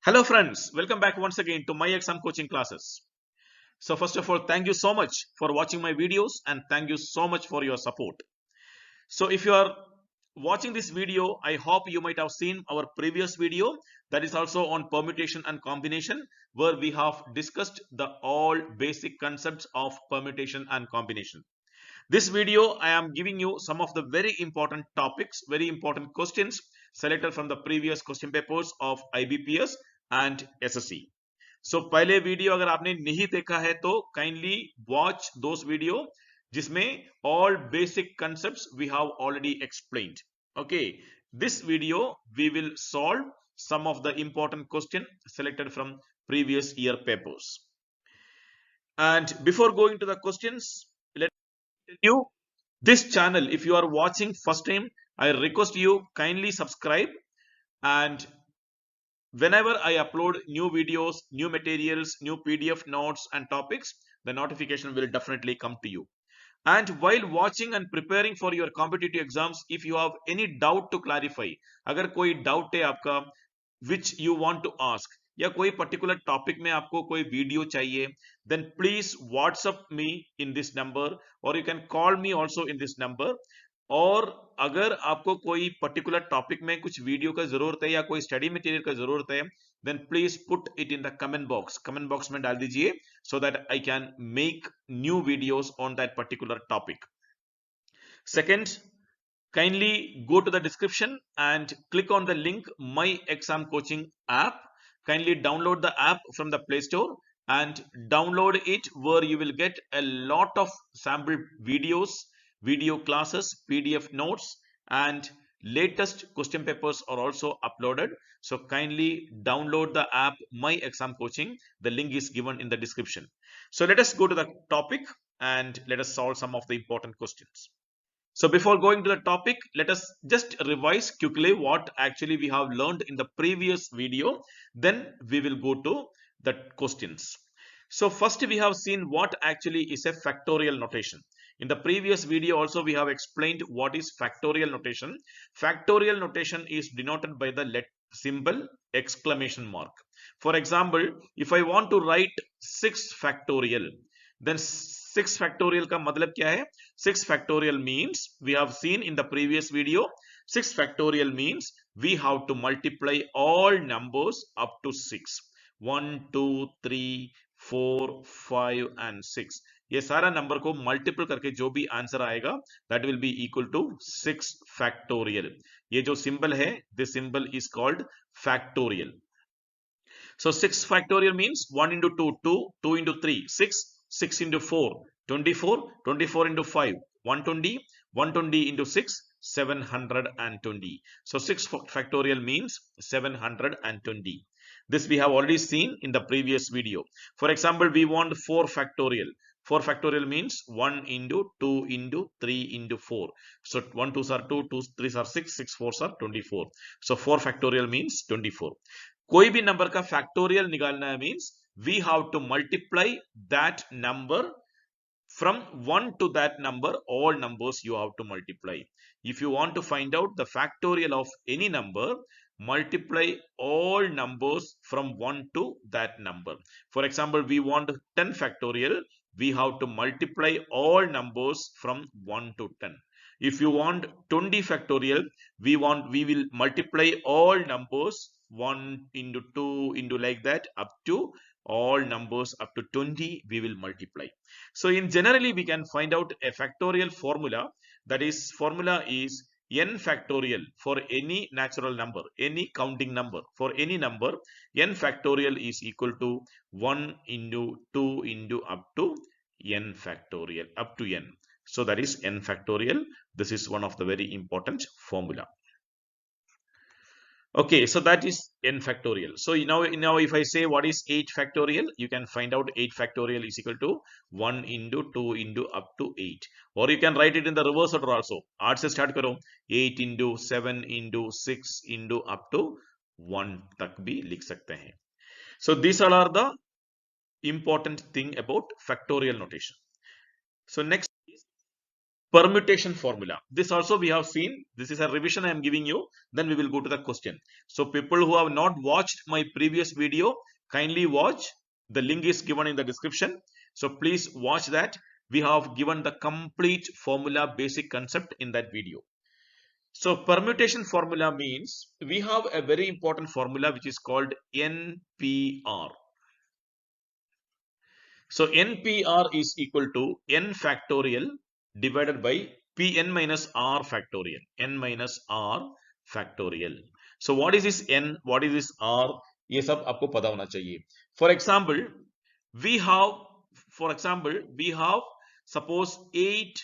Hello friends, welcome back once again to my exam coaching classes. So first of all, thank you so much for watching my videos and thank you so much for your support. So if you are watching this video, I hope you might have seen our previous video that is also on permutation and combination, where we have discussed the all basic concepts of permutation and combination. This video, I am giving you some of the very important topics, very important questions selected from the previous question papers of IBPS and SSC. So पहले video अगर आपने नहीं देखा है तो kindly watch those video जिसमें all basic concepts we have already explained. Okay, this video we will solve some of the important question selected from previous year papers. And before going to the questions, let me tell you this channel, if you are watching first time, I request you kindly subscribe, and whenever I upload new videos, new materials, new PDF notes and topics, the notification will definitely come to you. And while watching and preparing for your competitive exams, if you have any doubt to clarify, अगर कोई doubt है आपका which you want to ask, या कोई particular topic में आपको कोई video चाहिए, then please WhatsApp me in this number or you can call me also in this number. और अगर आपको कोई पर्टिकुलर टॉपिक में कुछ वीडियो का जरूरत है या कोई स्टडी मटेरियल का जरूरत है, then please put it in the comment box में डाल दीजिए so that I can make new videos on that particular topic. Second, kindly go to the description and click on the link My Exam Coaching app. Kindly download the app from the Play Store and download it, where you will get a lot of sample videos, video classes, PDF notes, and latest question papers are also uploaded. So kindly download the app My Exam Coaching. The link is given in the description. So let us go to the topic and let us solve some of the important questions. So before going to the topic, let us just revise quickly what actually we have learned in the previous video. Then we will go to the questions. So first we have seen what actually is a factorial notation. In the previous video also we have explained what is factorial notation. Factorial notation is denoted by the symbol exclamation mark. For example, if I want to write 6 factorial, then 6 factorial का मतलब क्या है? 6 factorial means, we have seen in the previous video, 6 factorial means we have to multiply all numbers up to 6. 1, 2, 3, 4, 5 and 6. ये सारा number को multiple करके जो भी आंसर आएगा that will be equal to 6 factorial. ये जो सिंबल है, this symbol is called factorial. So 6 factorial means 1 into 2, 2, 2 into 3, 6, 6 into 4, 24, 24 into 5, 120, 120 into 6, 720. So 6 factorial means 720. This we have already seen in the previous video. For example, we want 4 factorial. 4 factorial means 1 into 2 into 3 into 4. So 1 2s are 2, 2 3s are 6, 6 4s are 24. So 4 factorial means 24. कोई भी number का factorial निकालना है means we have to multiply that number from 1 to that number. All numbers you have to multiply. If you want to find out the factorial of any number, multiply all numbers from 1 to that number. For example, we want 10 factorial, we have to multiply all numbers from 1 to 10. If you want 20 factorial, we will multiply all numbers 1 into 2 into like that up to all numbers up to 20 we will multiply. So in generally we can find out a factorial formula. That is, formula is n factorial for any natural number, any counting number. For any number, n factorial is equal to 1 into 2 into up to n factorial up to n. So that is n factorial. This is one of the very important formula. Okay, so that is n factorial. So now if I say what is 8 factorial, you can find out 8 factorial is equal to 1 into 2 into up to 8. Or you can write it in the reverse order also. 8 से start करो, 8 into 7 into 6 into up to 1 तक भी लिख सकते हैं. So these all are the important thing about factorial notation. So next Permutation formula. This also we have seen. This is a revision I am giving you. Then we will go to the question. So people who have not watched my previous video, kindly watch. The link is given in the description. So please watch that. We have given the complete formula basic concept in that video. So permutation formula means we have a very important formula which is called NPR. So NPR is equal to n factorial divided by Pn minus R factorial. N minus R factorial. So what is this N? What is this R? ये सब आपको पता होना चाहिए. For example, we have suppose 8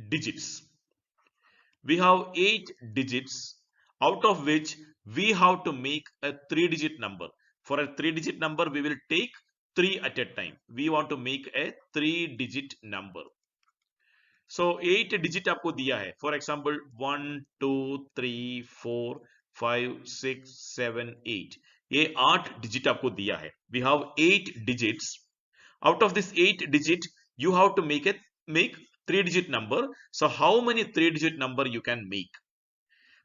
digits. We have 8 digits, out of which we have to make a 3-digit number. For a 3-digit number, we will take 3 at a time. We want to make a 3-digit number. So 8 digit आपको दिया है. For example, 1, 2, 3, 4, 5, 6, 7, 8. ये 8 digit आपको दिया है. We have 8 digits. Out of this 8 digit, you have to make 3-digit number. So how many 3-digit number you can make?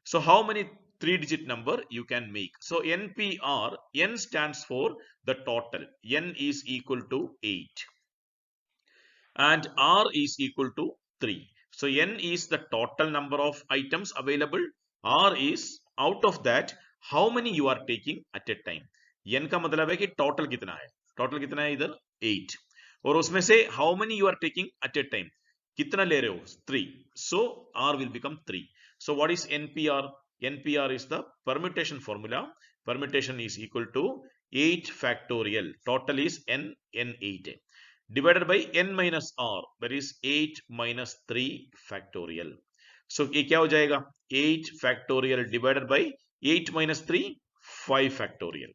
So how many 3-digit number you can make? So NPR, N stands for the total. N is equal to 8 and R is equal to 3. So N is the total number of items available. R is out of that how many you are taking at a time. N का मतलब है कि total कितना है. Total कितना है इधर 8. और उसमें से how many you are taking at a time. कितना ले रहे हो 3. So R will become 3. So what is NPR? NPR is the permutation formula. Permutation is equal to 8 factorial. Total is n 8 divided by n minus r, that is 8 minus 3 factorial. So ये क्या हो जाएगा 8 factorial divided by 8 minus 3 5 factorial.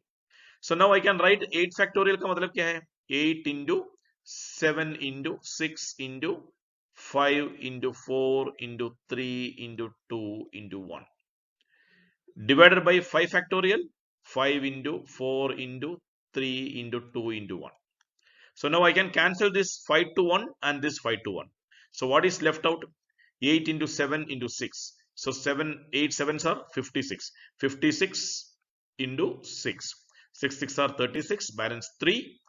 So now I can write 8 factorial का मतलब क्या है 8 into 7 into 6 into 5 into 4 into 3 into 2 into 1 divided by 5 factorial 5 into 4 into 3 into 2 into 1. So now I can cancel this 5 to 1 and this 5 to 1. So what is left out? 8 into 7 into 6. So 8 7s are 56. 56 into 6. 6 6 are 36. Balance 3.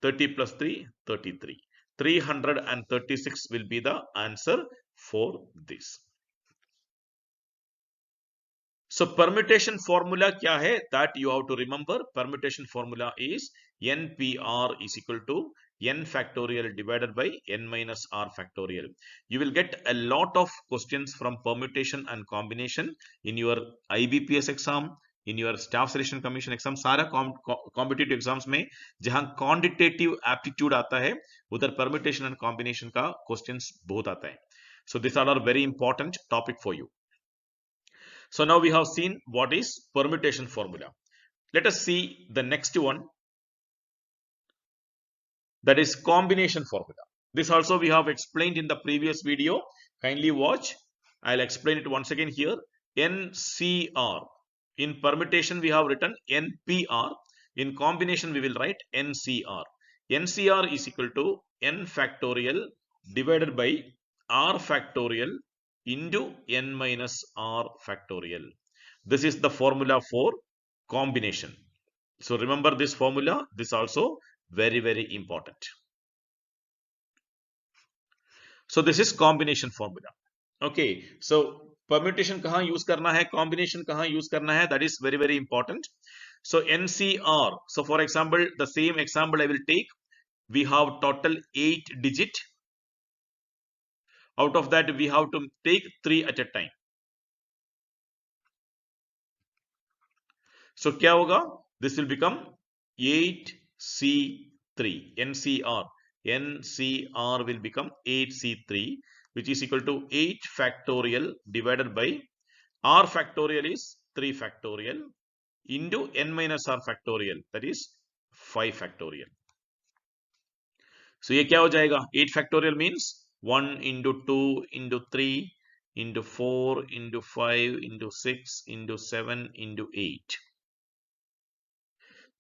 30 plus 3, 33. 336 will be the answer for this. So permutation formula क्या है? That you have to remember. Permutation formula is NPR is equal to n factorial divided by n minus r factorial. You will get a lot of questions from permutation and combination in your IBPS exam, in your staff selection commission exam. सारा competitive exams में जहां quantitative aptitude आता है उधर permutation and combination का questions बहुत आता है. So these are very important topic for you. So now we have seen what is permutation formula. Let us see the next one, that is combination formula. This also we have explained in the previous video. Kindly watch. I'll explain it once again here. NCR. In permutation we have written NPR. In combination we will write NCR. NCR is equal to n factorial divided by r factorial into n minus r factorial. This is the formula for combination. So remember this formula. This also very important. So this is combination formula. Okay. So permutation कहाँ use करना है, combination कहाँ use करना है, that is very important. So NCR. So for example, the same example I will take. We have total 8 digit. Out of that we have to take 3 at a time. So क्या होगा? This will become 8C3. NCR. NCR will become 8C3, which is equal to 8 factorial divided by R factorial is 3 factorial into n minus R factorial, that is 5 factorial. So ये क्या हो जाएगा? 8 factorial means 1 into 2 into 3 into 4 into 5 into 6 into 7 into 8.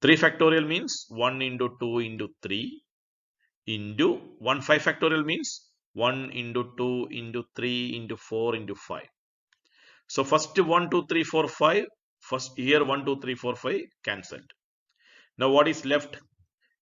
3 factorial means 1 into 2 into 3 into 1 5 factorial means 1 into 2 into 3 into 4 into 5. So first 1, 2, 3, 4, 5. First here 1, 2, 3, 4, 5 cancelled. Now what is left?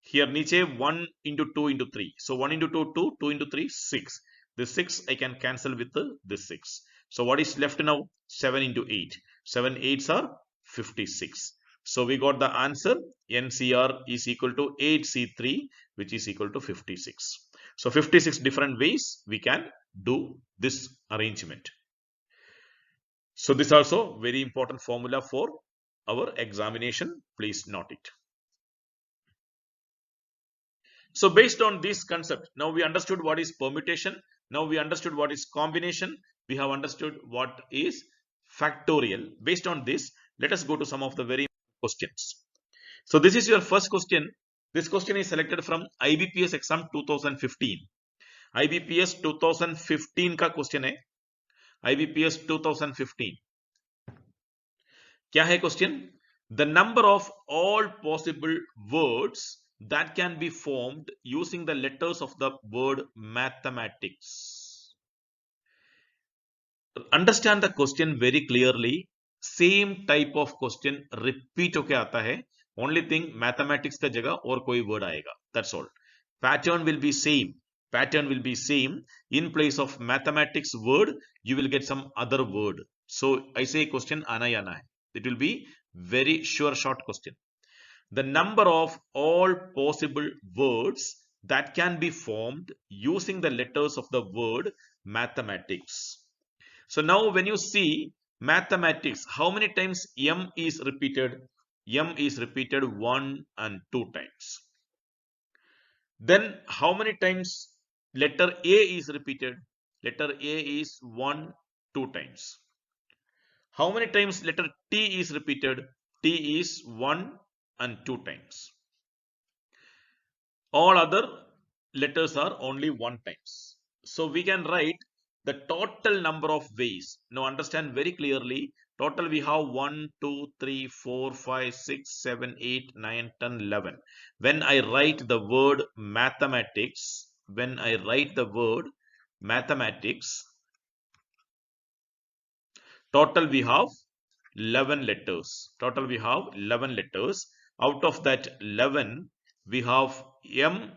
Here niche 1 into 2 into 3. So 1 into 2, 2, 2 into 3, 6. This 6 I can cancel with this 6. So what is left now? 7 into 8. 7 8s are 56. So we got the answer. NCR is equal to 8C3, which is equal to 56. So 56 different ways we can do this arrangement. So this also very important formula for our examination. Please note it. So based on this concept, now we understood what is permutation. Now we understood what is combination. We have understood what is factorial. Based on this, let us go to some of the very questions. So this is your first question. This question is selected from IBPS exam 2015. IBPS 2015 का question है. IBPS 2015. क्या है question? The number of all possible words that can be formed using the letters of the word mathematics. Understand the question very clearly. Same type of question repeat होके आता है. Only thing mathematics का जगह और कोई word आएगा. That's all. Pattern will be same. Pattern will be same. In place of mathematics word, you will get some other word. So I say question आना ही आना है. It will be very sure short question. The number of all possible words that can be formed using the letters of the word mathematics. So now when you see mathematics, how many times M is repeated? M is repeated 1 and 2 times. Then how many times letter A is repeated? Letter A is 1, 2 times. How many times letter T is repeated? T is 1 and 2 times. All other letters are only 1 times. So we can write the total number of ways. Now understand very clearly. Total we have 1, 2, 3, 4, 5, 6, 7, 8, 9, 10, 11. When I write the word mathematics, total we have 11 letters. Total we have 11 letters. Out of that 11, we have M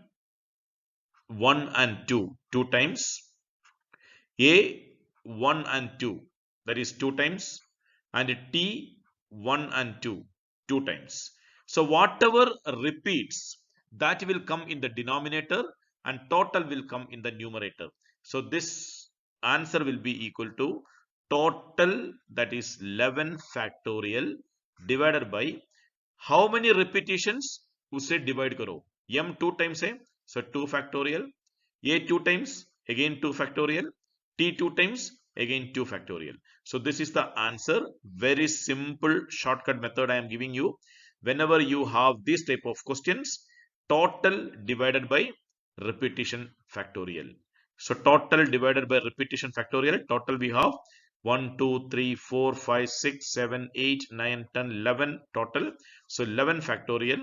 1 and 2, 2 times. A 1 and 2, that is 2 times. And T 1 and 2, 2 times. So whatever repeats, that will come in the denominator and total will come in the numerator. So this answer will be equal to total, that is 11 factorial divided by how many repetitions? उसे divide करो. M 2 times है, so 2 factorial. A 2 times, again 2 factorial. T 2 times, again 2 factorial. So this is the answer. Very simple shortcut method I am giving you. Whenever you have this type of questions, total divided by repetition factorial. So total divided by repetition factorial, total we have 1, 2, 3, 4, 5, 6, 7, 8, 9, 10, 11 total. So 11 factorial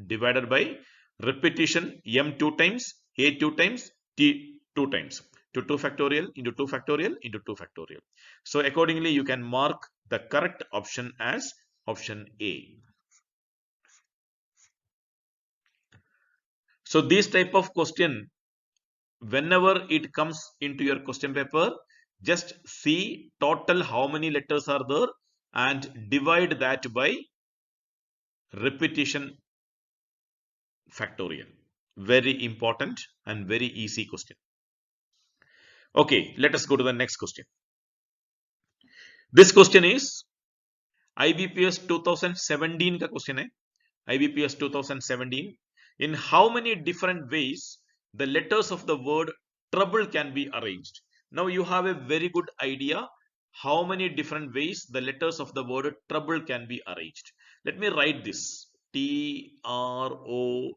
divided by repetition M 2 times, A 2 times, T 2 times. To 2 factorial into 2 factorial into 2 factorial. So accordingly you can mark the correct option as option A. So this type of question, whenever it comes into your question paper, just see total how many letters are there and divide that by repetition factorial. Very important and very easy question. Okay, let us go to the next question. This question is IBPS 2017 का question है. IBPS 2017. In how many different ways the letters of the word trouble can be arranged? Now you have a very good idea how many different ways the letters of the word trouble can be arranged. Let me write this. TROUBLE.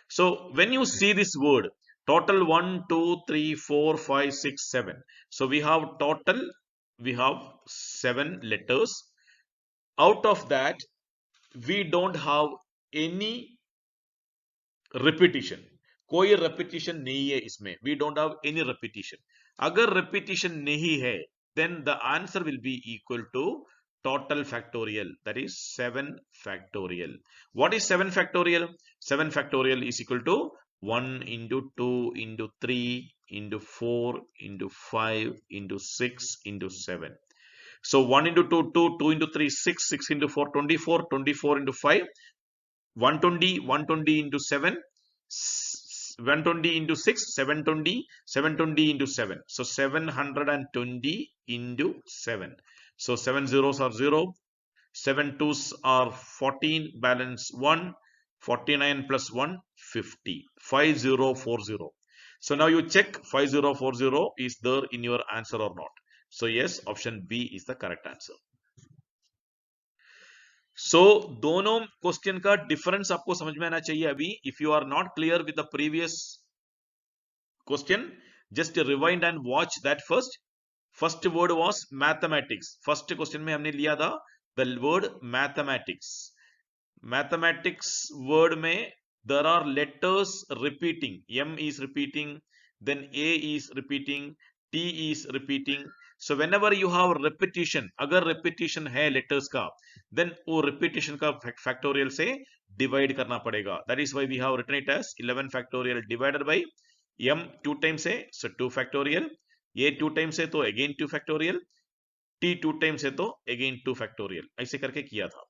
So when you see this word, total 1, 2, 3, 4, 5, 6, 7. So we have total, we have 7 letters. Out of that, we don't have any repetition. कोई repetition नहीं है इसमें. We don't have any repetition. अगर repetition नहीं है, then the answer will be equal to total factorial. That is 7 factorial. What is 7 factorial? 7 factorial is equal to 1 into 2 into 3 into 4 into 5 into 6 into 7. So 1 into 2, 2, 2 into 3, 6, 6 into 4, 24, 24 into 5, 120, 120 into 7, 120 into 6, 720, 720 into 7. So 720 into 7. So 7 zeros are 0, 7 twos are 14, balance 1, 49 plus 1, 50, 5040. So now you check 5040 is there in your answer or not. So yes, option B is the correct answer. So दोनों question का difference आपको समझ में आना चाहिए अभी. If you are not clear with the previous question, just rewind and watch that first. First word was mathematics. First question में हमने लिया था the word mathematics. Mathematics word में there are letters repeating. M is repeating, then A is repeating, T is repeating. So whenever you have repetition, अगर repetition है letters का, then वो repetition का factorial से divide करना पड़ेगा. That is why we have written it as 11 factorial divided by M 2 times है, so 2 factorial. A 2 times है तो again 2 factorial. T 2 times है तो again 2 factorial. ऐसे करके किया था.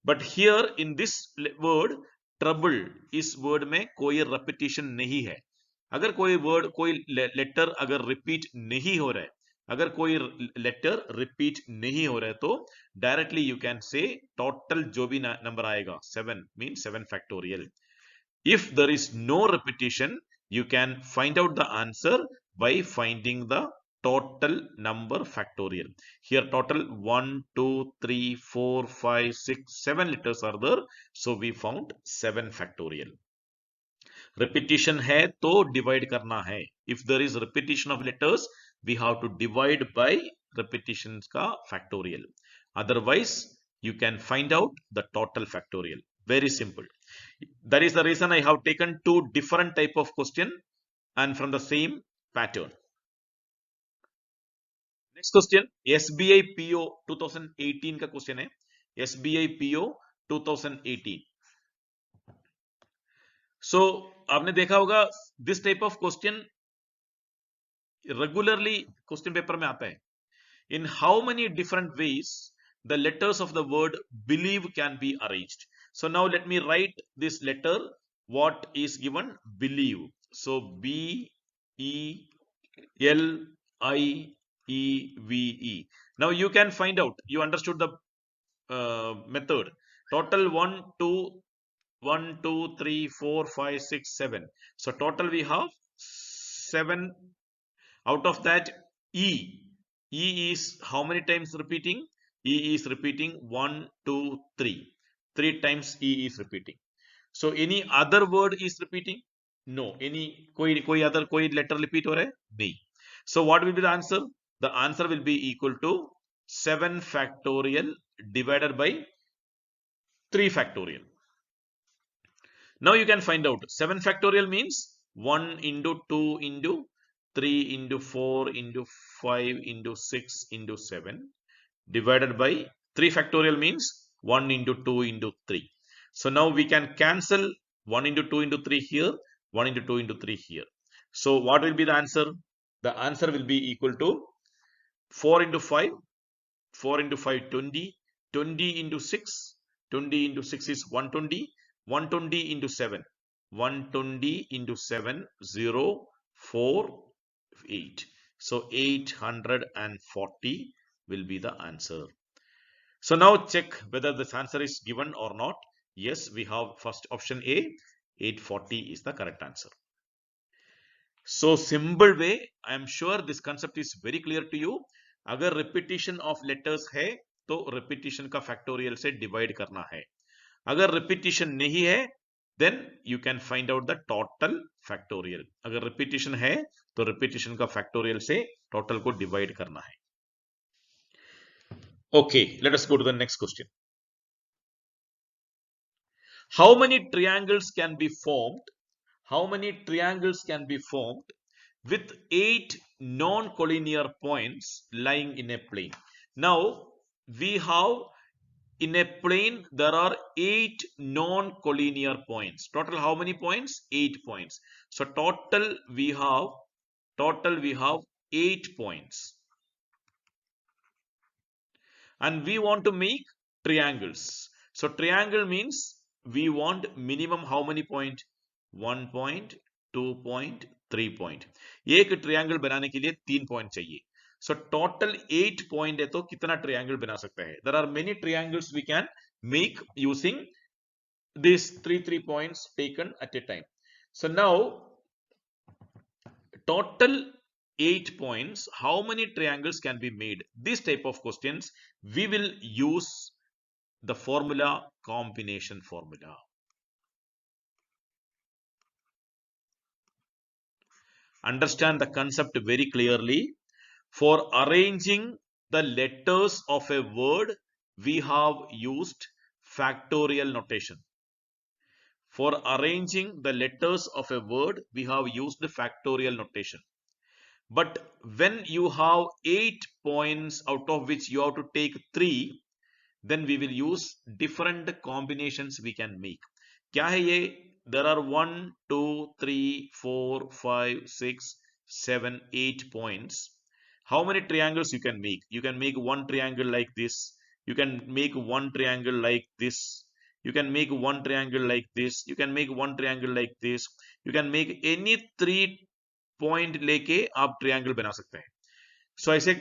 But here in this word trouble, इस word में कोई repetition नहीं है. अगर कोई word, कोई letter अगर repeat नहीं हो रहा है, अगर कोई letter repeat नहीं हो रहा है, तो directly you can say total जो भी number आएगा 7 means 7 factorial. If there is no repetition, you can find out the answer by finding the total number factorial. Here total 1, 2, 3, 4, 5, 6, 7 letters are there. So we found 7 factorial. Repetition है तो divide करना है. If there is repetition of letters, we have to divide by repetitions का factorial. Otherwise, you can find out the total factorial. Very simple. That is the reason I have taken two different type of question and from the same pattern. Next question, SBI PO 2018 का question है. SBI PO 2018. So आपने देखा होगा this type of question regularly question paper में आता है. In how many different ways the letters of the word believe can be arranged. So now let me write this letter. What is given? Believe. So B E L I E V E. Now you can find out. You understood the method. Total 1, 2, 1, 2, 3, 4, 5, 6, 7. So total we have 7. Out of that, E. E is how many times repeating? E is repeating 1, 2, 3. 3 times E is repeating. So any other word is repeating? No. Any koi other koi letter repeat हो रहा है? नहीं. So what will be the answer? The answer will be equal to 7 factorial divided by 3 factorial. Now you can find out 7 factorial means 1 into 2 into 3 into 4 into 5 into 6 into 7 divided by 3 factorial means 1 into 2 into 3. So now we can cancel 1 into 2 into 3 here, 1 into 2 into 3 here. So what will be the answer? The answer will be equal to 4 into 5, 4 into 5, 20, 20 into 6, 20 into 6 is 120, 120 into 7, 120 into 7, 0, 4, 8. So 840 will be the answer. So now check whether this answer is given or not. Yes, we have first option A, 840 is the correct answer. So simple way, I am sure this concept is very clear to you. अगर repetition of letters है तो repetition का factorial से divide करना है. अगर repetition नहीं है, then you can find out the total factorial. अगर repetition है तो repetition का factorial से total को divide करना है. Okay, let us go to the next question. How many triangles can be formed how many triangles can be formed with 8 non-collinear points lying in a plane. Now, we have in a plane, there are 8 non-collinear points. Total how many points? 8 points. So total we have 8 points. And we want to make triangles. So triangle means we want minimum how many point? 1 point, 2 point, 3 point. एक triangle बनाने के लिए 3 point चाहिए. So total 8 point है तो कितना triangle बना सकता है? There are many triangles we can make using these three points taken at a time. So now total 8 points, how many triangles can be made? This type of questions we will use the formula, combination formula. Understand the concept very clearly. For arranging the letters of a word, we have used factorial notation. For arranging the letters of a word, we have used factorial notation. But when you have 8 points out of which you have to take 3, then we will use different combinations we can make. क्या है ये? There are 1, 2, 3, 4, 5, 6, 7, 8 points. How many triangles you can make? You can make one triangle like this. You can make one triangle like this. You can make one triangle like this. You can make one triangle like this. You can make any 3 point लेके आप triangle बना सकते हैं. So ऐसे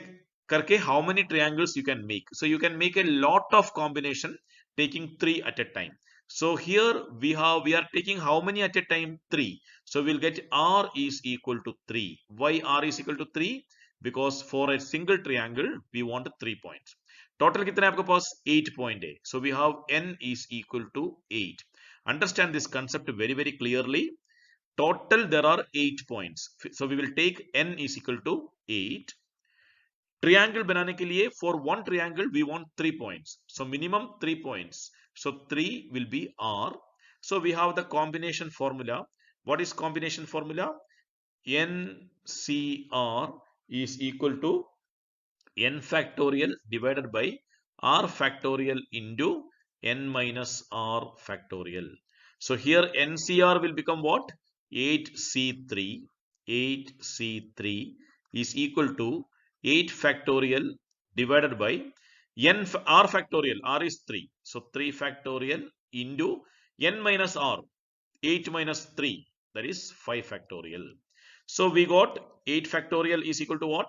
करके how many triangles you can make? So you can make a lot of combination taking 3 at a time. So here we are taking how many at a time? 3. So we'll get R is equal to 3. Why R is equal to 3? Because for a single triangle we want 3 points. Total कितना है आपके पास? 8 point है. So we have N is equal to 8. Understand this concept very clearly. Total there are 8 points. So we will take N is equal to 8. Triangle बनाने के लिए for one triangle we want 3 points. So minimum 3 points. So 3 will be R. So we have the combination formula. What is combination formula? NCR is equal to N factorial divided by R factorial into N minus R factorial. So here NCR will become what? 8C3. 8C3 is equal to 8 factorial divided by R factorial. R is 3. So 3 factorial into N minus R. 8 minus 3. That is 5 factorial. So we got 8 factorial is equal to what?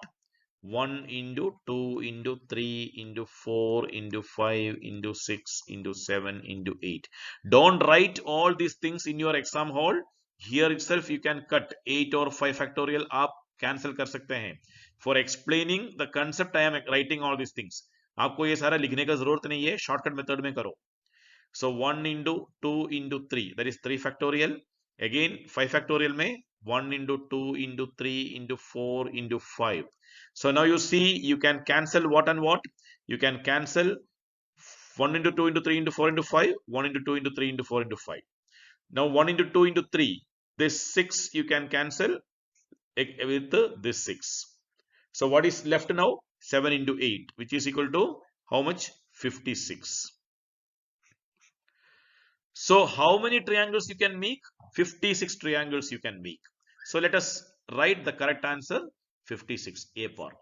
1 into 2 into 3 into 4 into 5 into 6 into 7 into 8. Don't write all these things in your exam hall. Here itself you can cut 8 or 5 factorial आप cancel कर सकते हैं. For explaining the concept I am writing all these things. आपको ये सारा लिखने का जरूरत नहीं है, shortcut method में करो. So 1 into 2 into 3, that is 3 factorial. Again 5 factorial में 1 into 2 into 3 into 4 into 5. So now you see you can cancel what and what? You can cancel 1 into 2 into 3 into 4 into 5, 1 into 2 into 3 into 4 into 5. Now 1 into 2 into 3, this 6 you can cancel with this 6. So what is left now? 7 into 8, which is equal to how much? 56. So how many triangles you can make? 56 triangles you can make. So let us write the correct answer, 56, A part.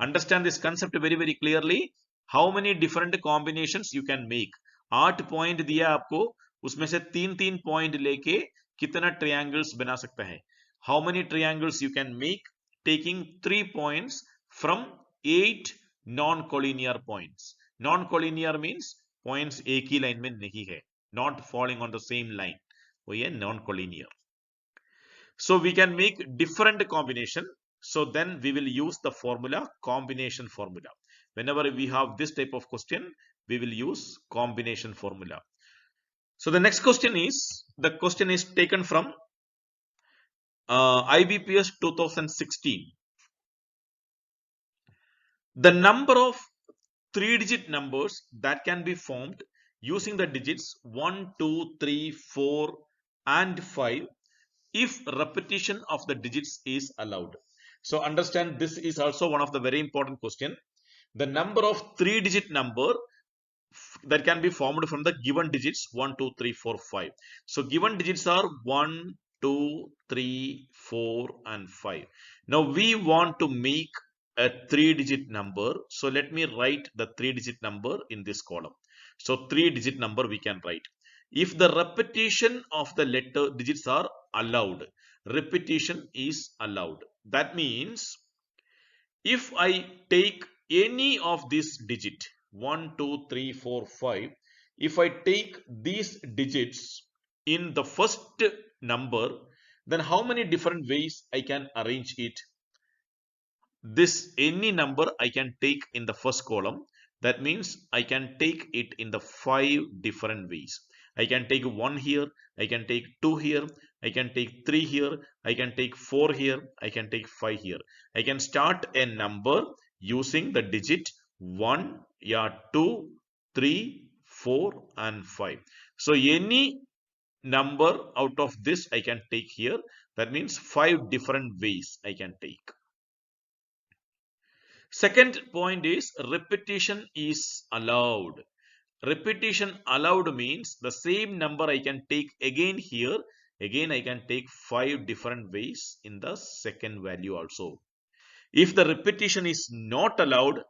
Understand this concept very clearly. How many different combinations you can make? 8 point दिया आपको, उसमें से 3 point लेके कितना triangles बना सकता है? How many triangles you can make taking 3 points from 8 non-collinear points? Non-collinear means points एक ही line में नहीं है, not falling on the same line. वो ये non-collinear. So we can make different combination. So then we will use the formula, combination formula. Whenever we have this type of question, we will use combination formula. So the next question is, the question is taken from IBPS 2016. The number of 3-digit numbers that can be formed using the digits 1, 2, 3, 4 and 5 if repetition of the digits is allowed. So understand, this is also one of the very important question. The number of 3-digit number that can be formed from the given digits 1, 2, 3, 4, 5. So given digits are 1, 2, 3, 4 and 5. Now we want to make a 3-digit number. So let me write the 3-digit number in this column. So 3-digit number we can write. If the repetition of the letter digits are allowed, repetition is allowed. That means if I take any of this digit 1, 2, 3, 4, 5, if I take these digits in the first number, then how many different ways I can arrange it? This any number I can take in the first column. That means I can take it in the 5 different ways. I can take 1 here, I can take 2 here, I can take 3 here, I can take 4 here, I can take 5 here. I can start a number using the digit 1, 2, 3, 4 and 5. So any number out of this I can take here. That means 5 different ways I can take. Second point is repetition is allowed. Repetition allowed means the same number I can take again here. Again I can take 5 different ways in the second value also. If the repetition is not allowed,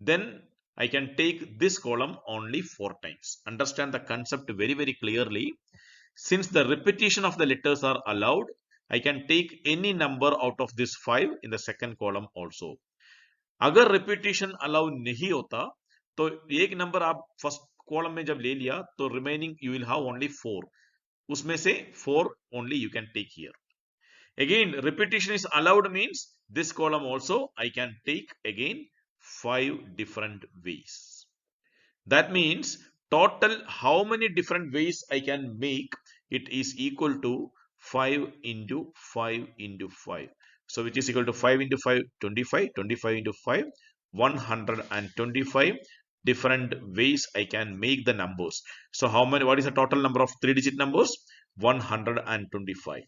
then I can take this column only 4 times. Understand the concept very clearly. Since the repetition of the letters are allowed, I can take any number out of this 5 in the second column also. अगर repetition allow नहीं होता तो एक number आप first column में जब ले लिया तो remaining you will have only 4, उसमें से 4 only you can take here. Again repetition is allowed means this column also I can take again 5 different ways. That means total how many different ways I can make, it is equal to 5 into 5 into 5. So which is equal to 5 into 5, 25, 25 into 5, 125 different ways I can make the numbers. So how many, what is the total number of 3-digit numbers? 125.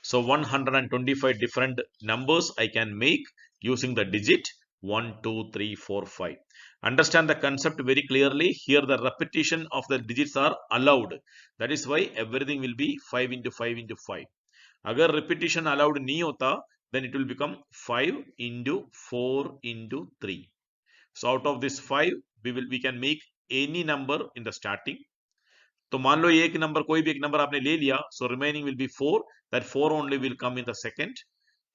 So 125 different numbers I can make using the digit 1, 2, 3, 4, 5. Understand the concept very clearly. Here the repetition of the digits are allowed. That is why everything will be 5 into 5 into 5. अगर repetition allowed नहीं होता, then it will become 5 into 4 into 3. So out of this 5, we can make any number in the starting. तो मान लो एक number, कोई भी एक number आपने ले लिया, so remaining will be 4. That 4 only will come in the second.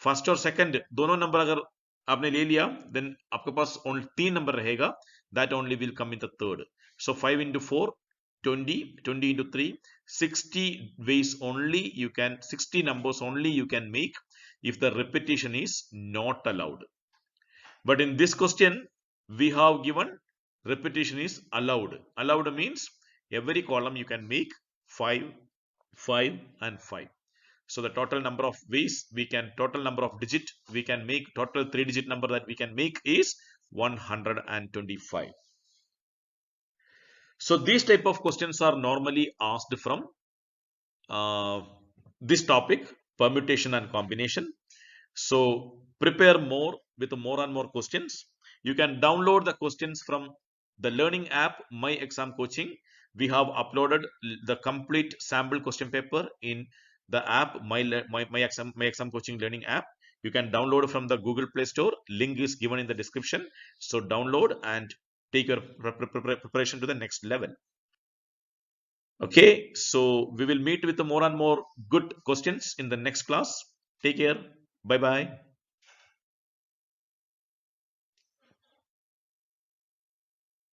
First और second दोनों नंबर अगर आपने ले लिया, then आपके पास only 3 नंबर रहेगा. That only will come in the third. So 5 into 4, 20, 20 into 3, 60 ways only you can, 60 numbers only you can make if the repetition is not allowed. But in this question, we have given repetition is allowed. Allowed means every column you can make 5, 5 and 5. So the total number of ways we can, total number of digit we can make, total 3-digit number that we can make is 125. So these type of questions are normally asked from this topic, permutation and combination. So prepare more with more and more questions. You can download the questions from the learning app My Exam Coaching. We have uploaded the complete sample question paper in the app My Exam Coaching learning app. You can download from the Google Play Store. Link is given in the description. So download and take your preparation to the next level. Okay, so we will meet with more and more good questions in the next class. Take care. Bye bye.